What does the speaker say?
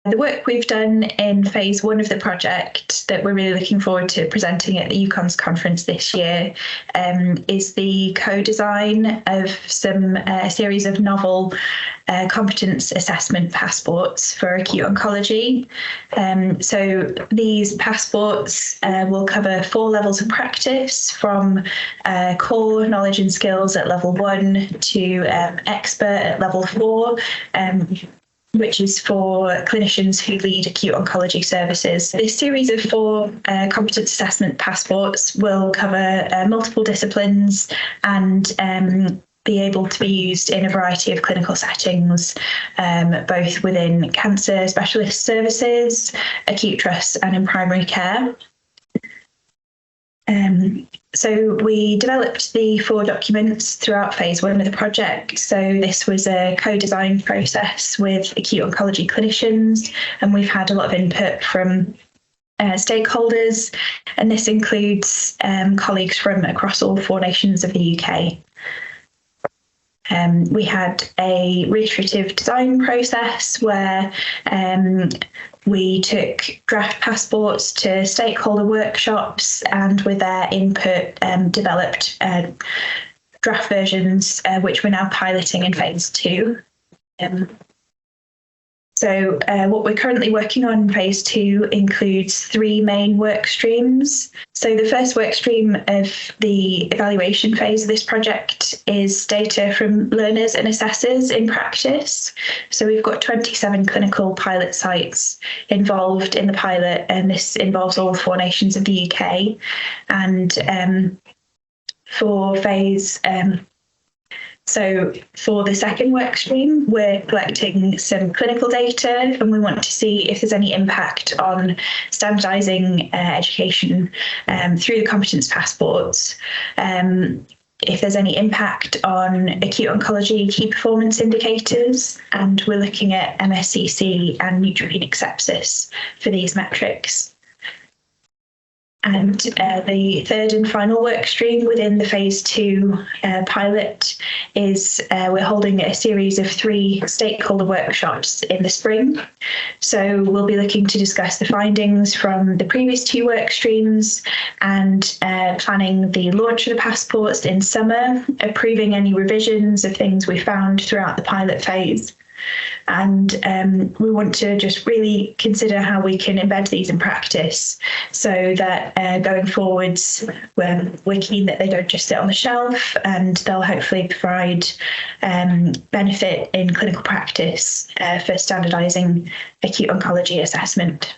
The work we've done in phase 1 of the project that we're really looking forward to presenting at the UKONS conference this year is the co-design of a series of novel competence assessment passports for acute oncology. So these passports will cover 4 levels of practice, from core knowledge and skills at level 1 to expert at level 4. Which is for clinicians who lead acute oncology services. This series of 4 competence assessment passports will cover multiple disciplines and be able to be used in a variety of clinical settings, both within cancer specialist services, acute trusts, and in primary care. So we developed the 4 documents throughout phase 1 of the project. So this was a co-design process with acute oncology clinicians, and we've had a lot of input from stakeholders, and this includes colleagues from across all 4 nations of the UK. We had a reiterative design process where we took draft passports to stakeholder workshops, and with their input developed draft versions, which we're now piloting in phase 2. So what we're currently working on in phase 2 includes 3 main work streams. So the first work stream of the evaluation phase of this project is data from learners and assessors in practice. So we've got 27 clinical pilot sites involved in the pilot, and this involves all 4 nations of the UK. And for phase So for the second work stream, we're collecting some clinical data, and we want to see if there's any impact on standardizing education through the competence passports. If there's any impact on acute oncology key performance indicators, and we're looking at MSCC and neutropenic sepsis for these metrics. And the third and final work stream within the phase 2 pilot is we're holding a series of 3 stakeholder workshops in the spring. So we'll be looking to discuss the findings from the previous 2 work streams, and planning the launch of the passports in summer, approving any revisions of things we found throughout the pilot phase. And we want to just really consider how we can embed these in practice, so that going forwards, we're keen that they don't just sit on the shelf, and they'll hopefully provide benefit in clinical practice for standardizing acute oncology assessment.